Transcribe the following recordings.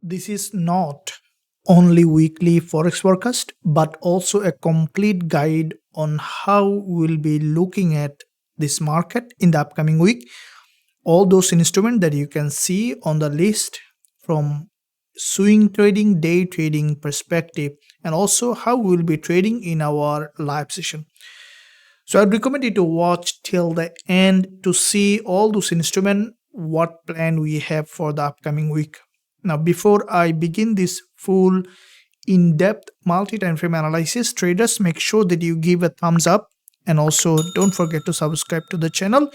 This is not only weekly forex forecast but also a complete guide on how we'll be looking at this market in the upcoming week. All those instruments that you can see on the list from swing trading, day trading perspective, and also how we'll be trading in our live session. So I'd recommend you to watch till the end to see all those instruments, what plan we have for the upcoming week. Now, before I begin this full in-depth multi-time frame analysis, traders, make sure that you give a thumbs up and also don't forget to subscribe to the channel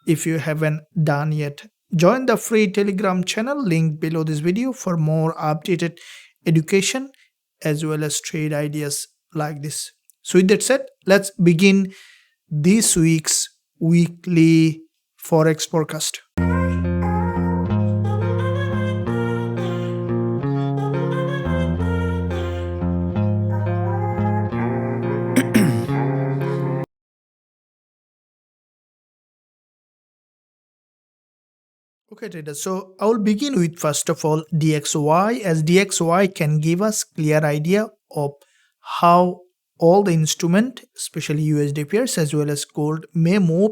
if you haven't done yet. Join the free Telegram channel link below this video for more updated education as well as trade ideas like this. So with that said, let's begin this week's weekly forex forecast. Okay traders, so I will begin with first of all DXY, as DXY can give us clear idea of how all the instrument, especially USD pairs as well as gold, may move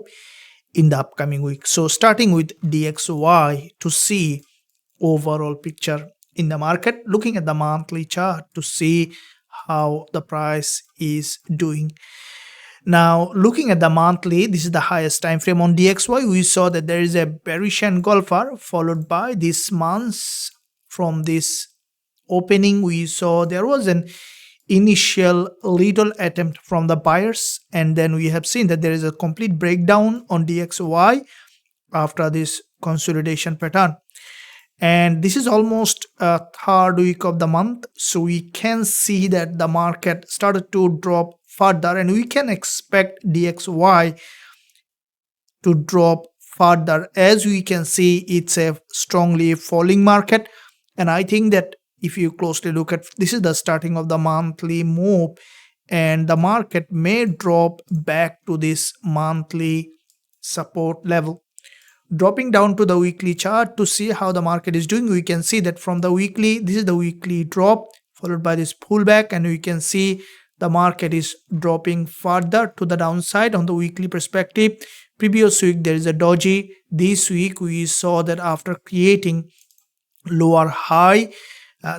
in the upcoming week. So starting with DXY to see overall picture in the market, looking at the monthly chart to see how the price is doing. Now looking at the monthly, this is the highest time frame on DXY. We saw that there is a bearish engulfer followed by this month's from this opening. We saw there was an initial little attempt from the buyers, and then we have seen that there is a complete breakdown on DXY after this consolidation pattern. And this is almost a third week of the month, so we can see that the market started to drop further, and we can expect DXY to drop further. As we can see, it's a strongly falling market, and I think that if you closely look at, this is the starting of the monthly move, and the market may drop back to this monthly support level. Dropping down to the weekly chart to see how the market is doing, we can see that from the weekly, this is the weekly drop followed by this pullback, and we can see the market is dropping further to the downside on the weekly perspective. Previous week there is a doji. This week we saw that after creating lower high,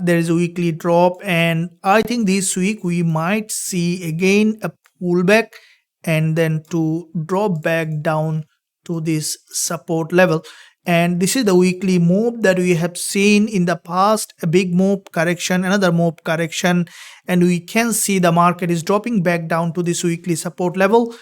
there is a weekly drop, and I think this week we might see again a pullback and then to drop back down to this support level. And this is the weekly move that we have seen in the past, a big move correction, another move correction, and we can see the market is dropping back down to this weekly support level.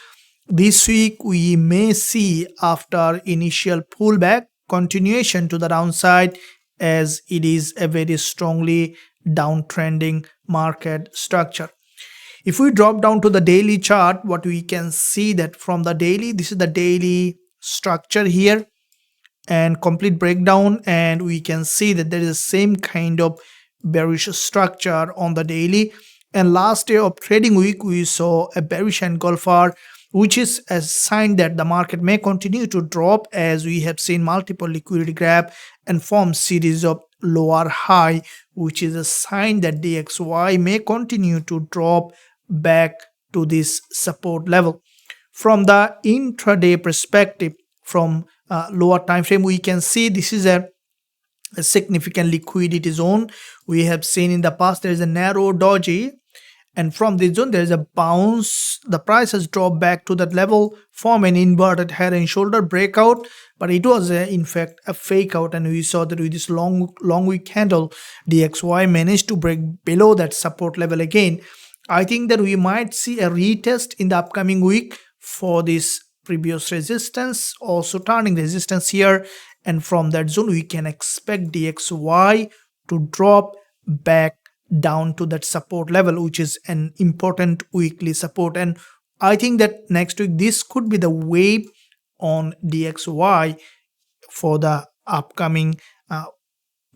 This week we may see, after initial pullback, continuation to the downside, as it is a very strongly downtrending market structure. If we drop down to the daily chart, what we can see that from the daily, this is the daily structure here and complete breakdown, and we can see that there is the same kind of bearish structure on the daily. And last day of trading week we saw a bearish engulfer, which is a sign that the market may continue to drop, as we have seen multiple liquidity grab and form series of lower high, which is a sign that DXY may continue to drop back to this support level. From the intraday perspective, from lower time frame, we can see this is a significant liquidity zone. We have seen in the past there is a narrow doji, and from this zone there is a bounce. The price has dropped back to that level, form an inverted head and shoulder breakout, but it was in fact a fake out, and we saw that with this long week candle, DXY managed to break below that support level again. I think that we might see a retest in the upcoming week for this previous resistance, also turning resistance here, and from that zone we can expect DXY to drop back down to that support level, which is an important weekly support. And I think that next week this could be the wave on DXY for the upcoming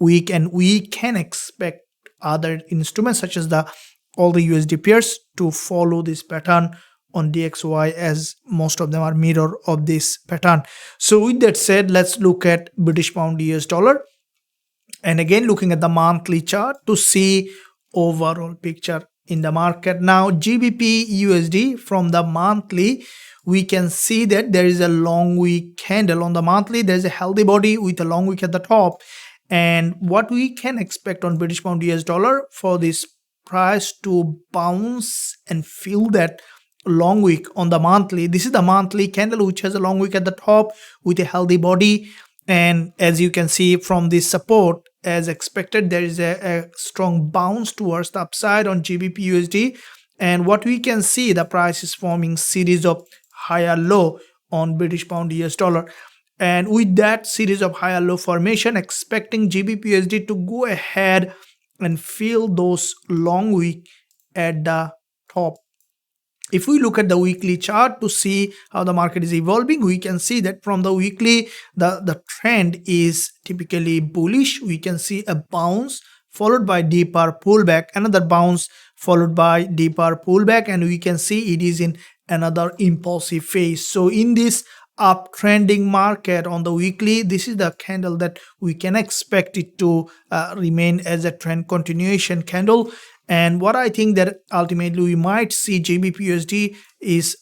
week, and we can expect other instruments such as all the USD pairs to follow this pattern on DXY, as most of them are mirror of this pattern. So with that said, let's look at British pound US dollar. And again, looking at the monthly chart to see overall picture in the market. Now GBPUSD, from the monthly, we can see that there is a long wick candle on the monthly. There's a healthy body with a long wick at the top. And what we can expect on British pound US dollar for this price to bounce and fill that long wick on the monthly. This is the monthly candle which has a long wick at the top with a healthy body. And as you can see from this support, as expected, there is a strong bounce towards the upside on GBPUSD. And what we can see, the price is forming series of higher low on British pound US dollar. And with that series of higher low formation, expecting GBPUSD to go ahead and fill those long wick at the top. If we look at the weekly chart to see how the market is evolving, we can see that from the weekly, the trend is typically bullish. We can see a bounce followed by deeper pullback, another bounce followed by deeper pullback, and we can see it is in another impulsive phase. So in this uptrending market on the weekly, this is the candle that we can expect it to remain as a trend continuation candle. And what I think that ultimately we might see GBPUSD is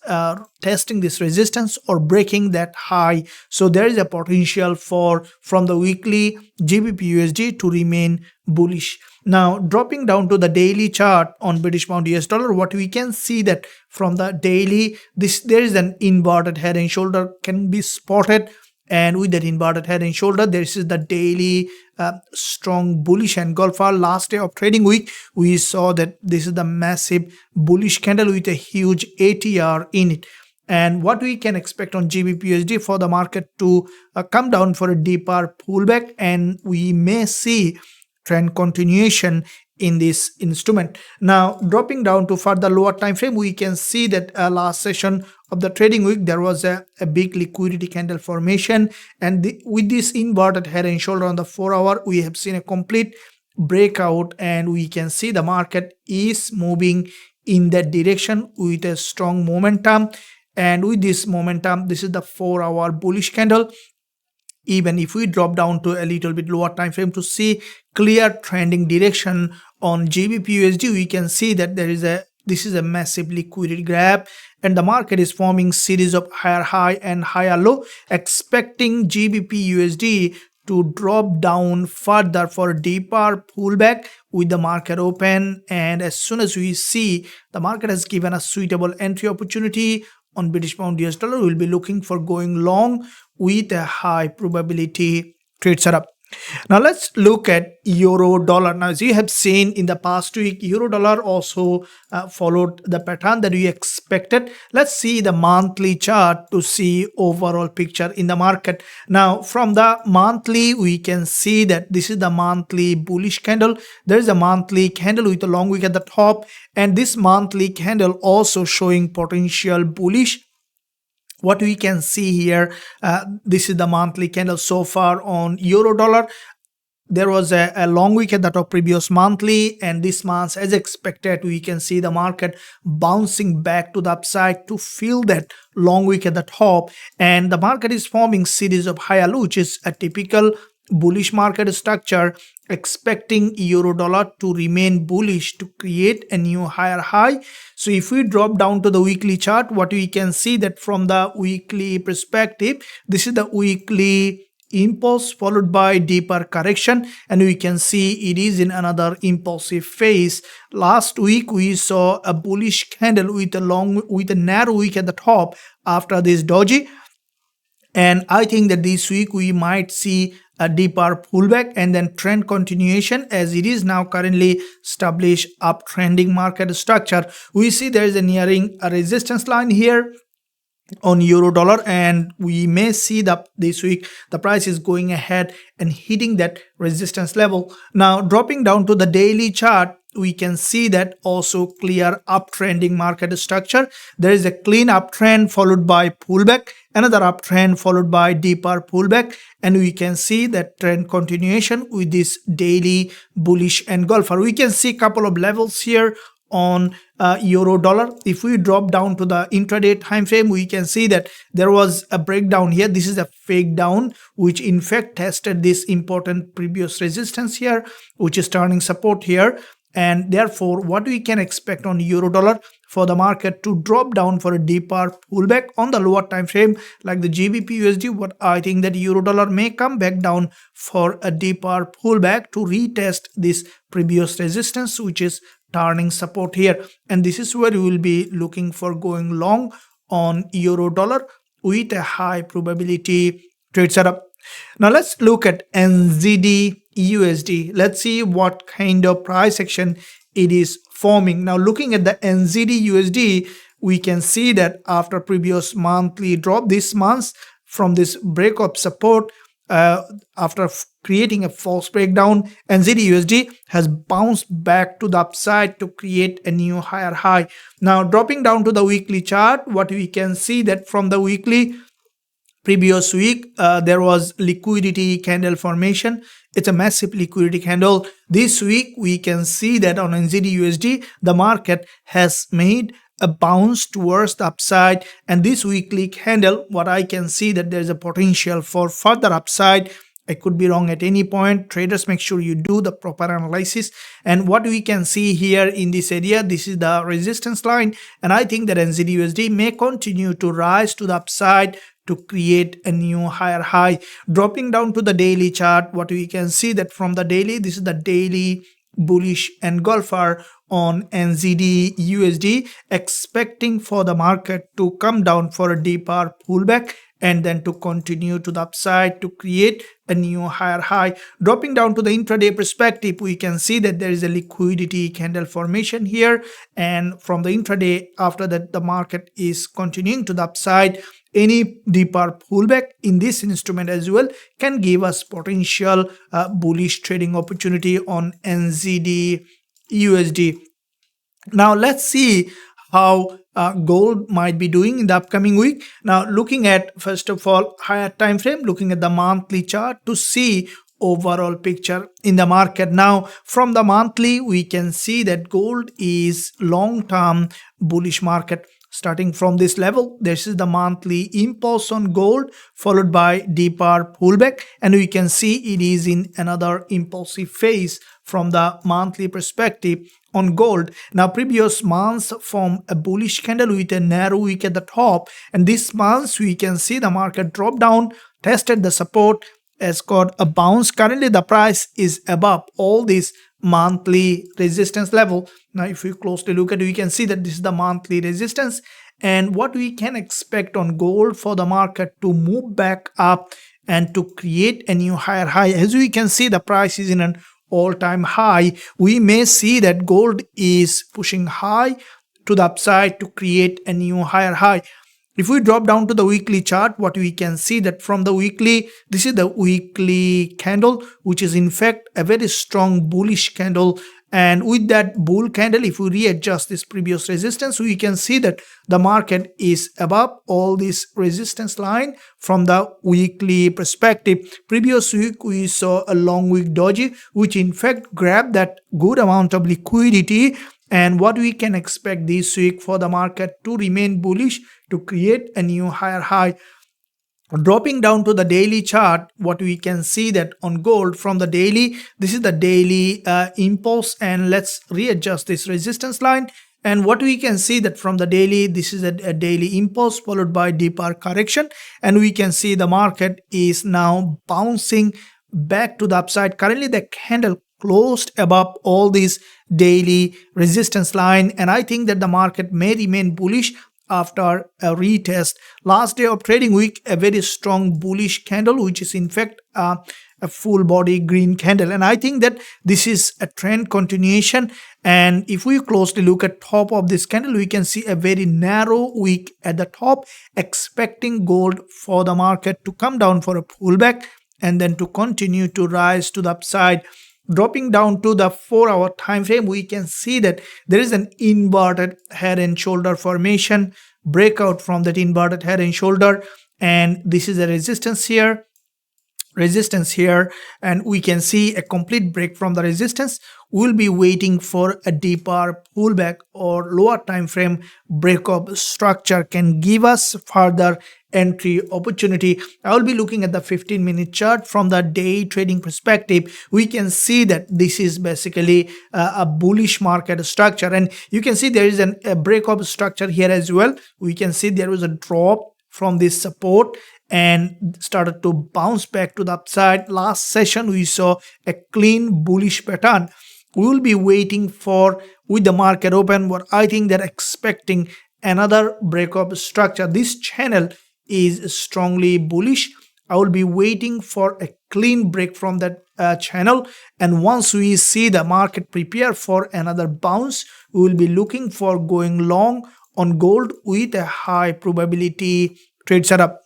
testing this resistance or breaking that high. So there is a potential for from the weekly GBPUSD to remain bullish. Now dropping down to the daily chart on British pound US dollar, what we can see that from the daily, there is an inverted head and shoulder can be spotted. And with that inverted head and shoulder, this is the daily strong bullish engulfer. Last day of trading week, we saw that this is the massive bullish candle with a huge ATR in it. And what we can expect on GBPUSD for the market to come down for a deeper pullback, and we may see trend continuation in this instrument. Now dropping down to further lower time frame, we can see that last session of the trading week there was a big liquidity candle formation, and with this inverted head and shoulder on the 4-hour, we have seen a complete breakout, and we can see the market is moving in that direction with a strong momentum. And with this momentum, this is the 4-hour bullish candle. Even if we drop down to a little bit lower time frame to see clear trending direction on GBPUSD, we can see that this is a massive liquidity grab, and the market is forming series of higher high and higher low, expecting GBPUSD to drop down further for a deeper pullback with the market open. And as soon as we see the market has given a suitable entry opportunity on British pound US dollar, we will be looking for going long with a high probability trade setup. Now let's look at euro dollar. Now as you have seen in the past week, euro dollar also followed the pattern that we expected. Let's see the monthly chart to see overall picture in the market. Now from the monthly, we can see that this is the monthly bullish candle. There is a monthly candle with a long wick at the top, and this monthly candle also showing potential bullish. What we can see here, this is the monthly candle so far on euro dollar. There was a long wick at the top previous monthly, and this month, as expected, we can see the market bouncing back to the upside to fill that long wick at the top, and the market is forming series of higher low, which is a typical bullish market structure, expecting euro dollar to remain bullish to create a new higher high. So if we drop down to the weekly chart, what we can see that from the weekly perspective, this is the weekly impulse followed by deeper correction, and we can see it is in another impulsive phase. Last week we saw a bullish candle with a narrow wick at the top after this doji, and I think that this week we might see a deeper pullback and then trend continuation, as it is now currently established uptrending market structure. We see there is a nearing a resistance line here on euro dollar, and we may see that this week the price is going ahead and hitting that resistance level. Now dropping down to the daily chart, we can see that also clear uptrending market structure. There is a clean uptrend followed by pullback, another uptrend followed by deeper pullback, and we can see that trend continuation with this daily bullish engulfer. We can see a couple of levels here on euro dollar. If we drop down to the intraday time frame, we can see that there was a breakdown here. This is a fake down, which in fact tested this important previous resistance here, which is turning support here. And therefore, what we can expect on euro dollar, for the market to drop down for a deeper pullback on the lower time frame like the GBPUSD, what I think that euro dollar may come back down for a deeper pullback to retest this previous resistance, which is turning support here. And this is where we will be looking for going long on euro dollar with a high probability trade setup. Now let's look at NZDUSD. Let's see what kind of price action it is forming. Now looking at the NZDUSD, we can see that after previous monthly drop this month from this break of support, after creating a false breakdown, NZDUSD has bounced back to the upside to create a new higher high. Now dropping down to the weekly chart, what we can see that from the weekly, previous week there was liquidity candle formation. It's a massive liquidity candle. This week we can see that on NZDUSD the market has made a bounce towards the upside, and this weekly candle, what I can see that there's a potential for further upside. I could be wrong at any point. Traders, make sure you do the proper analysis. And what we can see here in this area, this is the resistance line, and I think that NZDUSD may continue to rise to the upside to create a new higher high. Dropping down to the daily chart, what we can see that from the daily, this is the daily bullish engulfer on NZDUSD, expecting for the market to come down for a deeper pullback and then to continue to the upside to create a new higher high. Dropping down to the intraday perspective, we can see that there is a liquidity candle formation here, and from the intraday, after that the market is continuing to the upside. Any deeper pullback in this instrument as well can give us potential bullish trading opportunity on NZDUSD. Now let's see how gold might be doing in the upcoming week. Now looking at, first of all, higher time frame, looking at the monthly chart to see overall picture in the market. Now from the monthly, we can see that gold is long-term bullish market. Starting from this level, this is the monthly impulse on gold, followed by deeper pullback, and we can see it is in another impulsive phase from the monthly perspective on gold. Now previous months form a bullish candle with a narrow wick at the top, and this month we can see the market drop down, tested the support, has got a bounce. Currently the price is above all these monthly resistance level. Now if we closely look at it, we can see that this is the monthly resistance, and what we can expect on gold for the market to move back up and to create a new higher high. As we can see, the price is in an all-time high. We may see that gold is pushing high to the upside to create a new higher high. If we drop down to the weekly chart, what we can see that from the weekly, this is the weekly candle, which is in fact a very strong bullish candle. And with that bull candle, if we readjust this previous resistance, we can see that the market is above all this resistance line from the weekly perspective. Previous week, we saw a long wick doji, which in fact grabbed that good amount of liquidity. And what we can expect this week for the market to remain bullish to create a new higher high. Dropping down to the daily chart, what we can see that on gold from the daily, this is the daily impulse, and let's readjust this resistance line. And what we can see that from the daily, this is a daily impulse followed by deeper correction, and we can see the market is now bouncing back to the upside. Currently the candle closed above all these daily resistance line, and I think that the market may remain bullish after a retest. Last day of trading week, a very strong bullish candle, which is in fact a full body green candle, and I think that this is a trend continuation. And if we closely look at top of this candle, we can see a very narrow wick at the top, expecting gold for the market to come down for a pullback and then to continue to rise to the upside. Dropping down to the 4-hour time frame, we can see that there is an inverted head and shoulder formation, breakout from that inverted head and shoulder, and this is a resistance here. resistance here, and we can see a complete break from the resistance. We'll be waiting for a deeper pullback or lower time frame breakup structure can give us further entry opportunity. I will be looking at the 15-minute chart. From the day trading perspective, we can see that this is basically a bullish market structure, and you can see there is a breakup structure here as well. We can see there was a drop from this support and started to bounce back to the upside. Last session we saw a clean bullish pattern. We will be waiting for, with the market open, what I think they're expecting another breakup structure. This channel is strongly bullish. I will be waiting for a clean break from that channel, and once we see the market prepare for another bounce, we will be looking for going long on gold with a high probability trade setup.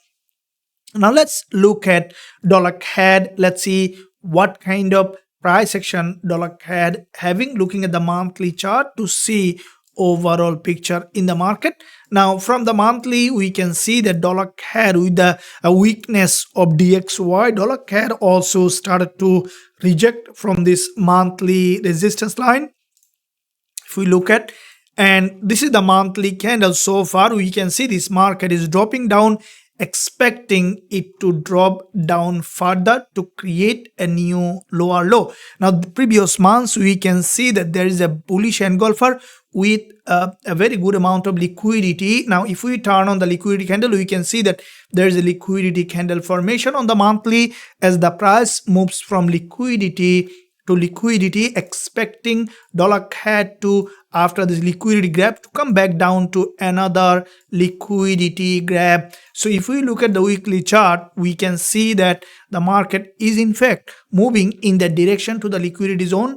Now let's look at dollar CAD. Let's see what kind of price action dollar CAD having, looking at the monthly chart to see overall picture in the market. Now from the monthly, we can see that dollar CAD with the weakness of DXY, dollar CAD also started to reject from this monthly resistance line. If we look at, and this is the monthly candle so far, we can see this market is dropping down, expecting it to drop down further to create a new lower low. Now the previous months, we can see that there is a bullish engulfer with a very good amount of liquidity. Now if we turn on the liquidity candle, we can see that there is a liquidity candle formation on the monthly as the price moves from liquidity to liquidity, expecting dollar CAD to, after this liquidity grab, to come back down to another liquidity grab. So if we look at the weekly chart, we can see that the market is in fact moving in the direction to the liquidity zone.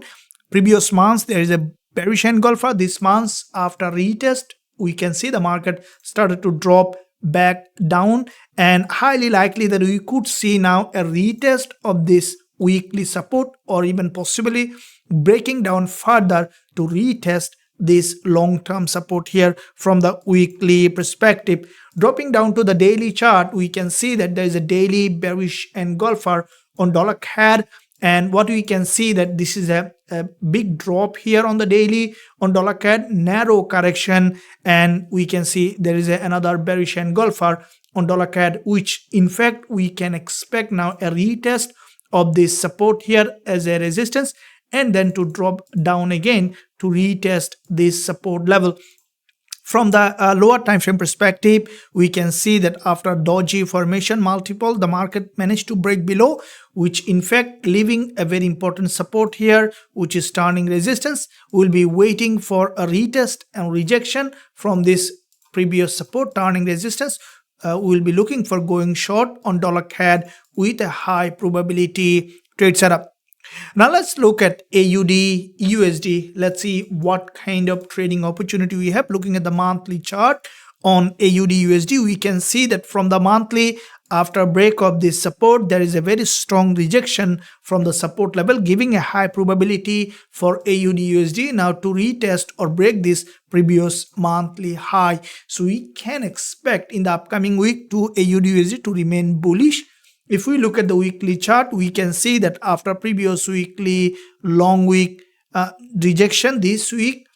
Previous months there is a bearish engulfer. This month, after retest, we can see the market started to drop back down, and highly likely that we could see now a retest of this weekly support, or even possibly breaking down further to retest this long-term support here from the weekly perspective. Dropping down to the daily chart, we can see that there is a daily bearish engulfer on dollar CAD, and what we can see that this is a big drop here on the daily on dollar CAD, narrow correction, and we can see there is another bearish engulfer on dollar CAD, which in fact we can expect now a retest of this support here as a resistance, and then to drop down again to retest this support level. From the lower time frame perspective, we can see that after doji formation multiple, the market managed to break below, which in fact leaving a very important support here, which is turning resistance. We'll be waiting for a retest and rejection from this previous support turning resistance. We'll be looking for going short on dollar CAD with a high probability trade setup. Now let's look at AUDUSD. Let's see what kind of trading opportunity we have. Looking at the monthly chart on AUDUSD, we can see that from the monthly, after break of this support, there is a very strong rejection from the support level, giving a high probability for AUDUSD now to retest or break this previous monthly high. So we can expect in the upcoming week to AUDUSD to remain bullish. If we look at the weekly chart, we can see that after previous weekly long week rejection this week,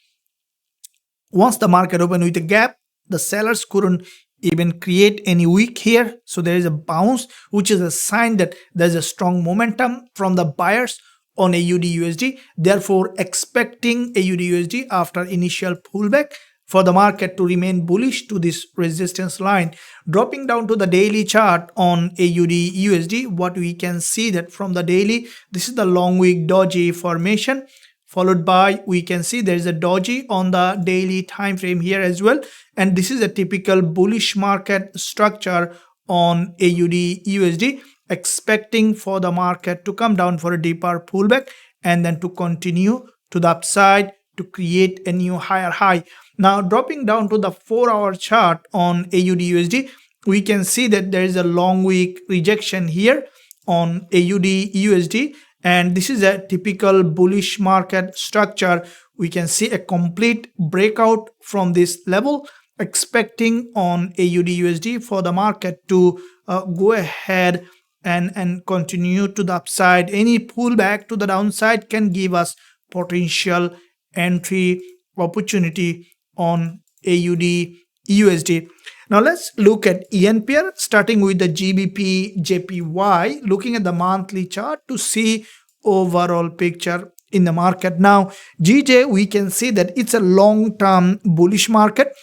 once the market opened with a gap, the sellers couldn't even create any wick here. So there is a bounce, which is a sign that there's a strong momentum from the buyers on AUDUSD. Therefore, expecting AUDUSD after initial pullback for the market to remain bullish to this resistance line. Dropping down to the daily chart on AUDUSD, what we can see that from the daily, this is the long wick doji formation, followed by, we can see there is a doji on the daily time frame here as well, and this is a typical bullish market structure on AUDUSD, expecting for the market to come down for a deeper pullback and then to continue to the upside to create a new higher high. Now dropping down to the 4-hour chart on AUDUSD, we can see that there is a long wick rejection here on AUDUSD, and this is a typical bullish market structure. We can see a complete breakout from this level, expecting on AUDUSD for the market to go ahead and continue to the upside. Any pullback to the downside can give us potential entry opportunity on AUD USD. Now let's look at yen pair, starting with the GBP JPY, looking at the monthly chart to see overall picture in the market. Now GJ, we can see that it's a long-term bullish market.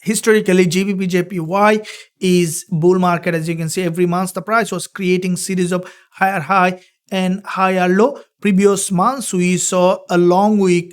Historically, GBP JPY is bull market. As you can see, every month the price was creating series of higher high and higher low. Previous months we saw a long wick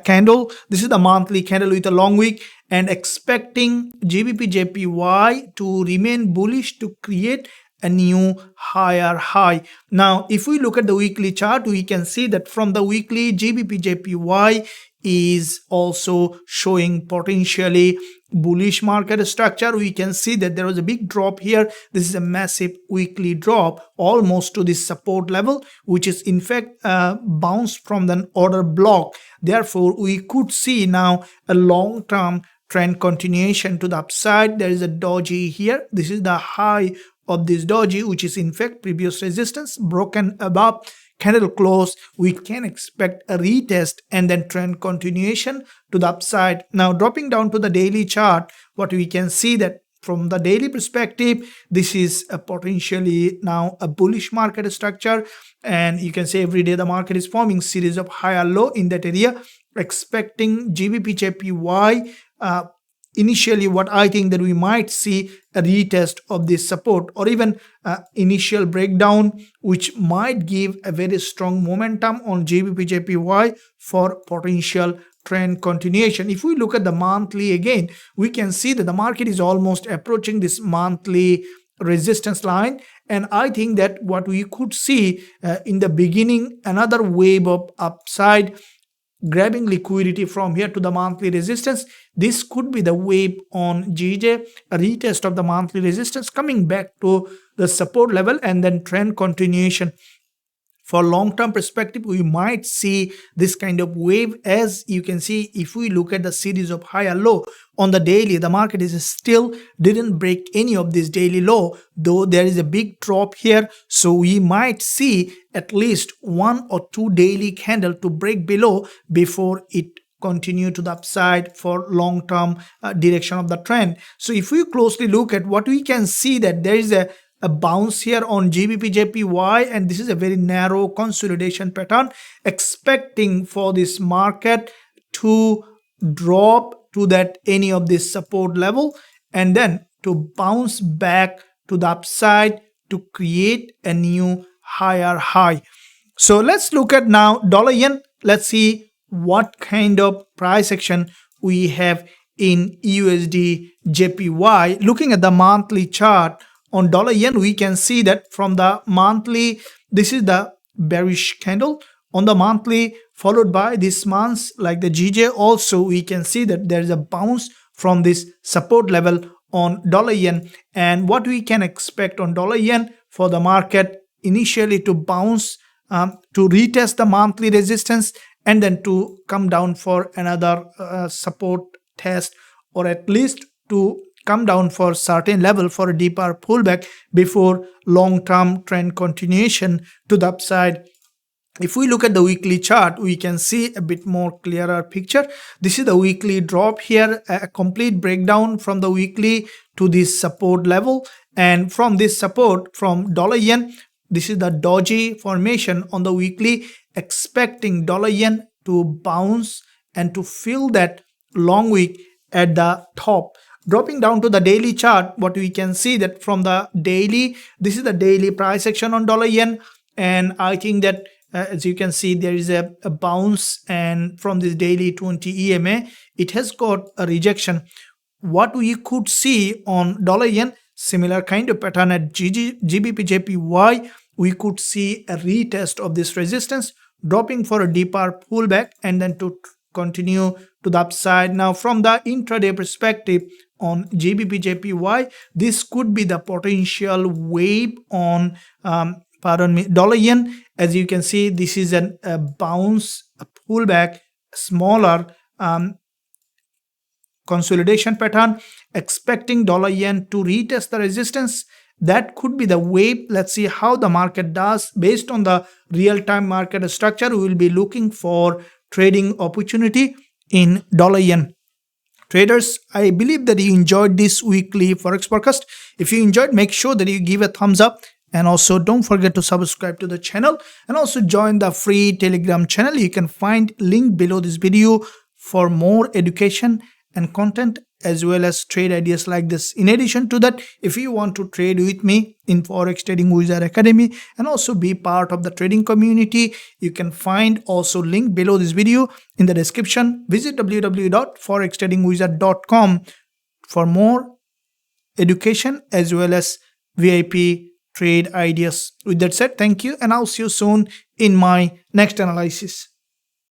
candle. This is the monthly candle with a long wick, and expecting GBP JPY to remain bullish to create a new higher high. Now if we look at the weekly chart, we can see that from the weekly, GBP JPY is also showing potentially bullish market structure. We can see that there was a big drop here. This is a massive weekly drop almost to this support level, which is in fact bounced from the order block. Therefore we could see now a long-term trend continuation to the upside. There is a doji here. This is the high of this doji, which is in fact previous resistance broken above. Candle close, we can expect a retest and then trend continuation to the upside. Now dropping down to the daily chart, what we can see that from the daily perspective, this is a potentially now a bullish market structure, and you can say every day the market is forming series of higher low in that area, expecting GBP JPY initially. What I think that we might see a retest of this support or even initial breakdown, which might give a very strong momentum on GBP JPY for potential trend continuation. If we look at the monthly again, we can see that the market is almost approaching this monthly resistance line, and I think that what we could see in the beginning, another wave of upside grabbing liquidity from here to the monthly resistance. This could be the wave on GJ, a retest of the monthly resistance coming back to the support level and then trend continuation. For long-term perspective, we might see this kind of wave. As you can see, if we look at the series of higher low on the daily, the market is still didn't break any of this daily low, though there is a big drop here. So we might see at least 1 or 2 daily candle to break below before it continue to the upside for long-term direction of the trend. So if we closely look at what we can see, that there is a bounce here on GBP JPY, and this is a very narrow consolidation pattern, expecting for this market to drop to that any of this support level and then to bounce back to the upside to create a new higher high. So let's look at now dollar yen. Let's see what kind of price action we have in USD JPY. Looking at the monthly chart on dollar yen, we can see that from the monthly, this is the bearish candle on the monthly, followed by this month's like the GJ. Also we can see that there is a bounce from this support level on dollar yen, and what we can expect on dollar yen for the market initially to bounce to retest the monthly resistance and then to come down for another support test, or at least to come down for certain level for a deeper pullback before long-term trend continuation to the upside. If we look at the weekly chart, we can see a bit more clearer picture. This is the weekly drop here, a complete breakdown from the weekly to this support level, and from this support from dollar yen, this is the doji formation on the weekly, expecting dollar yen to bounce and to fill that long wick at the top. Dropping down to the daily chart, what we can see that from the daily, this is the daily price action on dollar yen, and I think that as you can see, there is a bounce, and from this daily 20 EMA, it has got a rejection. What we could see on dollar yen, similar kind of pattern at GBP JPY, we could see a retest of this resistance, dropping for a deeper pullback and then to continue to the upside. Now from the intraday perspective on GBP JPY, this could be the potential wave on dollar yen. As you can see, this is a bounce, a pullback, smaller consolidation pattern, expecting dollar yen to retest the resistance that could be the way. Let's see how the market does based on the real-time market structure. We will be looking for trading opportunity in dollar yen. Traders, I believe that you enjoyed this weekly Forex forecast. If you enjoyed, make sure that you give a thumbs up, and also don't forget to subscribe to the channel and also join the free Telegram channel. You can find link below this video for more education and content as well as trade ideas like this. In addition to that, if you want to trade with me in Forex Trading Wizard Academy and also be part of the trading community, you can find also link below this video in the description. Visit www.forextradingwizard.com for more education as well as VIP trade ideas. With that said, thank you, and I'll see you soon in my next analysis.